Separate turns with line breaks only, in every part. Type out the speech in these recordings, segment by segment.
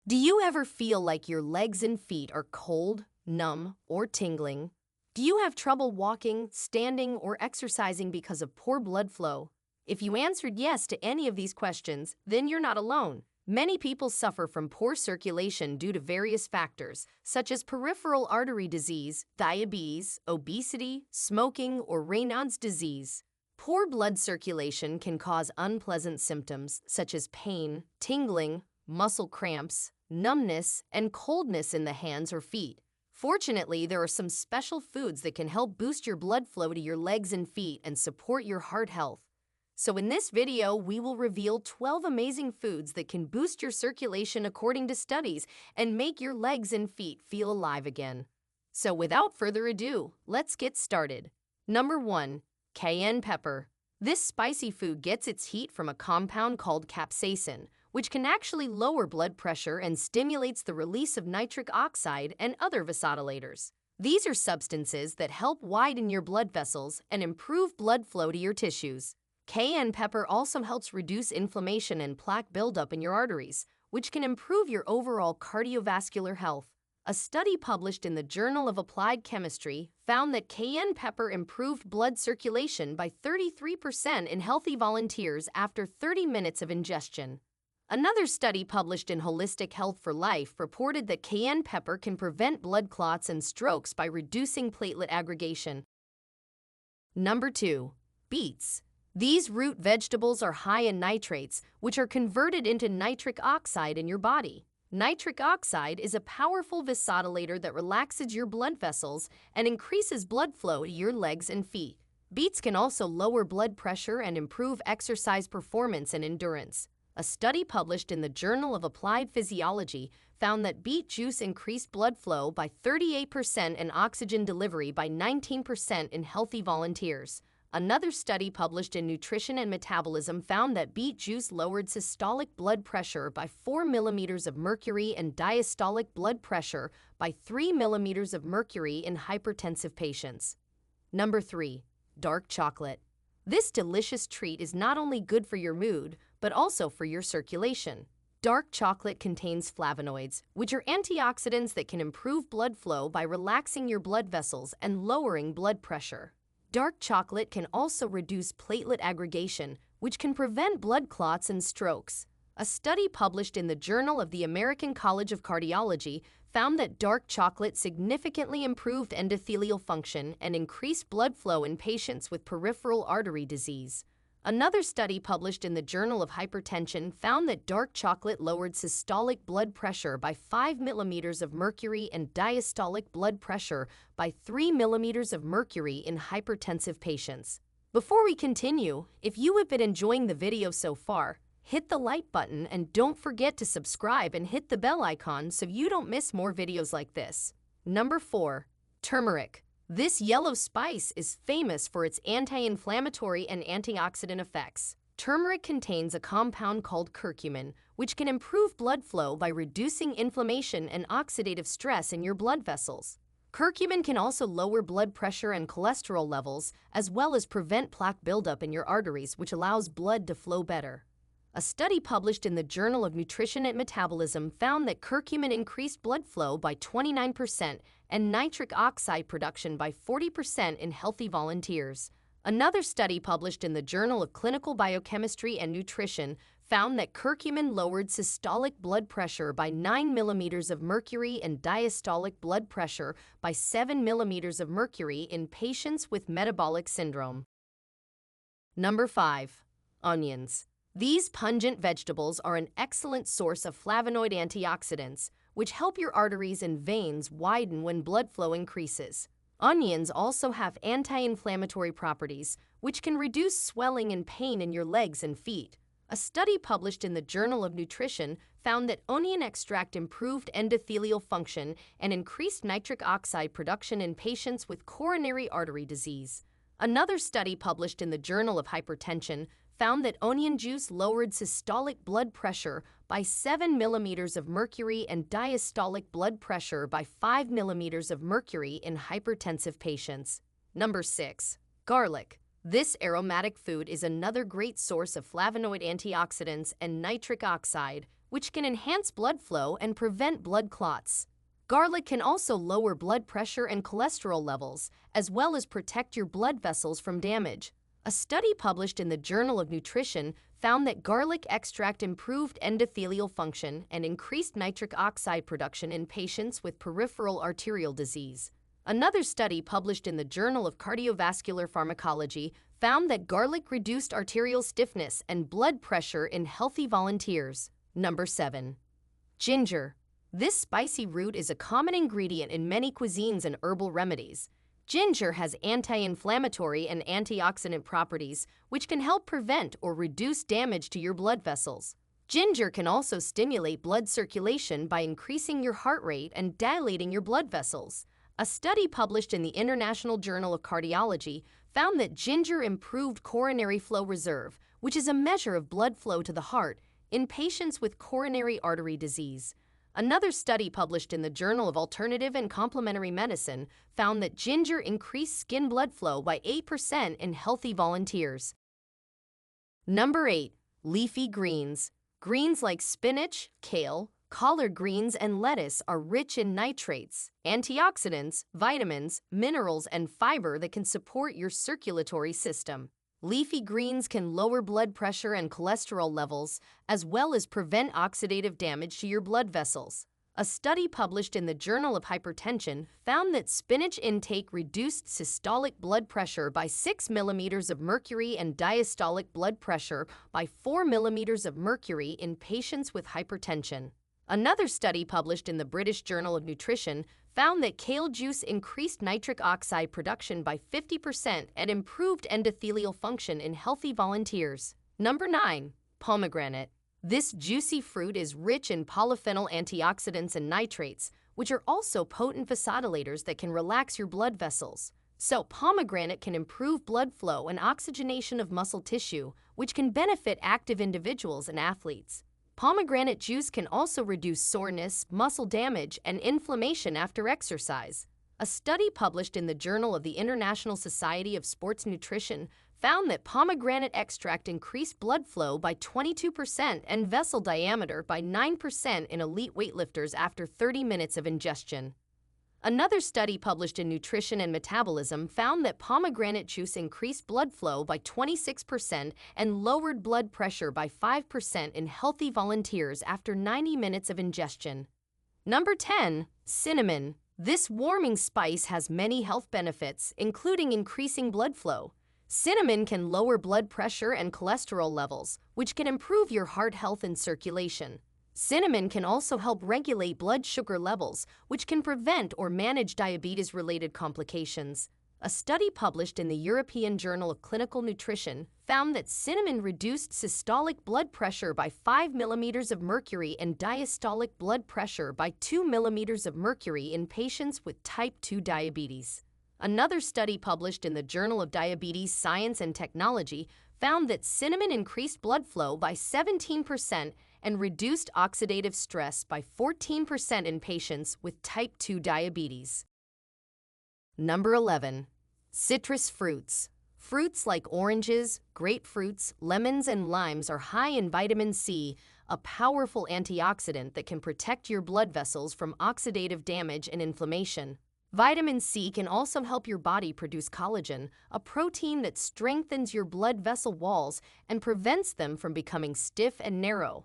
Do you ever feel like your legs and feet are cold, numb, or tingling? Do you have trouble walking, standing, or exercising because of poor blood flow? If you answered yes to any of these questions, then you're not alone. Many people suffer from poor circulation due to various factors, such as peripheral artery disease, diabetes, obesity, smoking, or Raynaud's disease. Poor blood circulation can cause unpleasant symptoms such as pain, tingling, muscle cramps, numbness, and coldness in the hands or feet. Fortunately, there are some special foods that can help boost your blood flow to your legs and feet and support your heart health. So in this video, we will reveal 12 amazing foods that can boost your circulation according to studies and make your legs and feet feel alive again. So without further ado, let's get started. Number 1. Cayenne pepper. This spicy food gets its heat from a compound called capsaicin, which can actually lower blood pressure and stimulates the release of nitric oxide and other vasodilators. These are substances that help widen your blood vessels and improve blood flow to your tissues. Cayenne pepper also helps reduce inflammation and plaque buildup in your arteries, which can improve your overall cardiovascular health. A study published in the Journal of Applied Chemistry found that cayenne pepper improved blood circulation by 33% in healthy volunteers after 30 minutes of ingestion. Another study published in Holistic Health for Life reported that cayenne pepper can prevent blood clots and strokes by reducing platelet aggregation. Number 2. Beets. These root vegetables are high in nitrates, which are converted into nitric oxide in your body. Nitric oxide is a powerful vasodilator that relaxes your blood vessels and increases blood flow to your legs and feet. Beets can also lower blood pressure and improve exercise performance and endurance. A study published in the Journal of Applied Physiology found that beet juice increased blood flow by 38% and oxygen delivery by 19% in healthy volunteers. Another study published in Nutrition and Metabolism found that beet juice lowered systolic blood pressure by 4 millimeters of mercury and diastolic blood pressure by 3 millimeters of mercury in hypertensive patients. Number 3. Dark chocolate. This delicious treat is not only good for your mood, but also for your circulation. Dark chocolate contains flavonoids, which are antioxidants that can improve blood flow by relaxing your blood vessels and lowering blood pressure. Dark chocolate can also reduce platelet aggregation, which can prevent blood clots and strokes. A study published in the Journal of the American College of Cardiology found that dark chocolate significantly improved endothelial function and increased blood flow in patients with peripheral artery disease. Another study published in the Journal of Hypertension found that dark chocolate lowered systolic blood pressure by 5 millimeters of mercury and diastolic blood pressure by 3 millimeters of mercury in hypertensive patients. Before we continue, if you have been enjoying the video so far, hit the like button and don't forget to subscribe and hit the bell icon so you don't miss more videos like this. Number 4. Turmeric. This yellow spice is famous for its anti-inflammatory and antioxidant effects. Turmeric contains a compound called curcumin, which can improve blood flow by reducing inflammation and oxidative stress in your blood vessels. Curcumin can also lower blood pressure and cholesterol levels, as well as prevent plaque buildup in your arteries, which allows blood to flow better. A study published in the Journal of Nutrition and Metabolism found that curcumin increased blood flow by 29% and nitric oxide production by 40% in healthy volunteers. Another study published in the Journal of Clinical Biochemistry and Nutrition found that curcumin lowered systolic blood pressure by 9 millimeters of mercury and diastolic blood pressure by 7 millimeters of mercury in patients with metabolic syndrome. Number 5. Onions. These pungent vegetables are an excellent source of flavonoid antioxidants, which help your arteries and veins widen when blood flow increases. Onions also have anti-inflammatory properties, which can reduce swelling and pain in your legs and feet. A study published in the Journal of Nutrition found that onion extract improved endothelial function and increased nitric oxide production in patients with coronary artery disease. Another study published in the Journal of Hypertension found that onion juice lowered systolic blood pressure by 7 millimeters of mercury and diastolic blood pressure by 5 millimeters of mercury in hypertensive patients. Number 6. Garlic. This aromatic food is another great source of flavonoid antioxidants and nitric oxide, which can enhance blood flow and prevent blood clots. Garlic can also lower blood pressure and cholesterol levels, as well as protect your blood vessels from damage. A study published in the Journal of Nutrition found that garlic extract improved endothelial function and increased nitric oxide production in patients with peripheral arterial disease. Another study published in the Journal of Cardiovascular Pharmacology found that garlic reduced arterial stiffness and blood pressure in healthy volunteers. Number 7. Ginger. This spicy root is a common ingredient in many cuisines and herbal remedies. Ginger has anti-inflammatory and antioxidant properties, which can help prevent or reduce damage to your blood vessels. Ginger can also stimulate blood circulation by increasing your heart rate and dilating your blood vessels. A study published in the International Journal of Cardiology found that ginger improved coronary flow reserve, which is a measure of blood flow to the heart, in patients with coronary artery disease. Another study published in the Journal of Alternative and Complementary Medicine found that ginger increased skin blood flow by 8% in healthy volunteers. Number 8. Leafy greens. Greens like spinach, kale, collard greens, and lettuce are rich in nitrates, antioxidants, vitamins, minerals, and fiber that can support your circulatory system. Leafy greens can lower blood pressure and cholesterol levels, as well as prevent oxidative damage to your blood vessels. A study published in the Journal of Hypertension found that spinach intake reduced systolic blood pressure by 6 millimeters of mercury and diastolic blood pressure by 4 millimeters of mercury in patients with hypertension. Another study published in the British Journal of Nutrition found that kale juice increased nitric oxide production by 50% and improved endothelial function in healthy volunteers. Number 9. Pomegranate. This juicy fruit is rich in polyphenol antioxidants and nitrates, which are also potent vasodilators that can relax your blood vessels. So, pomegranate can improve blood flow and oxygenation of muscle tissue, which can benefit active individuals and athletes. Pomegranate juice can also reduce soreness, muscle damage, and inflammation after exercise. A study published in the Journal of the International Society of Sports Nutrition found that pomegranate extract increased blood flow by 22% and vessel diameter by 9% in elite weightlifters after 30 minutes of ingestion. Another study published in Nutrition and Metabolism found that pomegranate juice increased blood flow by 26% and lowered blood pressure by 5% in healthy volunteers after 90 minutes of ingestion. Number 10. Cinnamon. This warming spice has many health benefits, including increasing blood flow. Cinnamon can lower blood pressure and cholesterol levels, which can improve your heart health and circulation. Cinnamon can also help regulate blood sugar levels, which can prevent or manage diabetes-related complications. A study published in the European Journal of Clinical Nutrition found that cinnamon reduced systolic blood pressure by 5 millimeters of mercury and diastolic blood pressure by 2 millimeters of mercury in patients with type 2 diabetes. Another study published in the Journal of Diabetes Science and Technology found that cinnamon increased blood flow by 17% and reduced oxidative stress by 14% in patients with type 2 diabetes. Number 11. Citrus fruits. Fruits like oranges, grapefruits, lemons, and limes are high in vitamin C, a powerful antioxidant that can protect your blood vessels from oxidative damage and inflammation. Vitamin C can also help your body produce collagen, a protein that strengthens your blood vessel walls and prevents them from becoming stiff and narrow.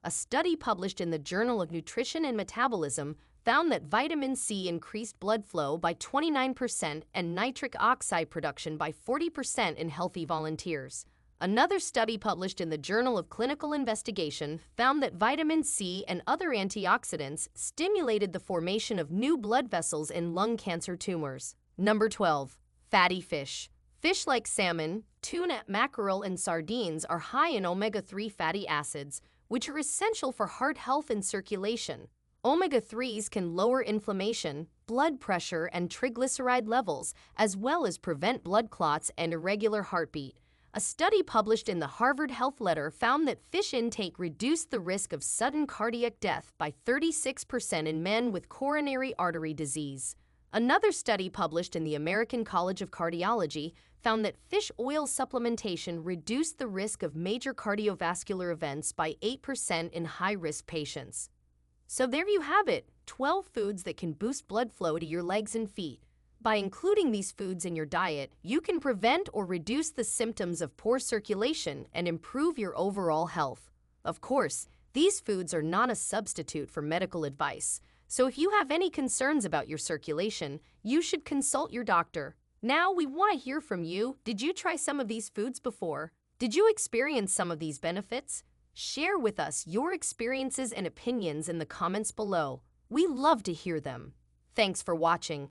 A study published in the Journal of Nutrition and Metabolism found that vitamin C increased blood flow by 29% and nitric oxide production by 40% in healthy volunteers. Another study published in the Journal of Clinical Investigation found that vitamin C and other antioxidants stimulated the formation of new blood vessels in lung cancer tumors. Number 12. Fatty fish. Fish like salmon, tuna, mackerel, and sardines are high in omega-3 fatty acids, which are essential for heart health and circulation. Omega-3s can lower inflammation, blood pressure, and triglyceride levels, as well as prevent blood clots and irregular heartbeat. A study published in the Harvard Health Letter found that fish intake reduced the risk of sudden cardiac death by 36% in men with coronary artery disease. Another study published in the American College of Cardiology found that fish oil supplementation reduced the risk of major cardiovascular events by 8% in high-risk patients. So there you have it, 12 foods that can boost blood flow to your legs and feet. By including these foods in your diet, you can prevent or reduce the symptoms of poor circulation and improve your overall health. Of course, these foods are not a substitute for medical advice, so if you have any concerns about your circulation, you should consult your doctor. Now, we want to hear from you. Did you try some of these foods before? Did you experience some of these benefits? Share with us your experiences and opinions in the comments below. We love to hear them. Thanks for watching.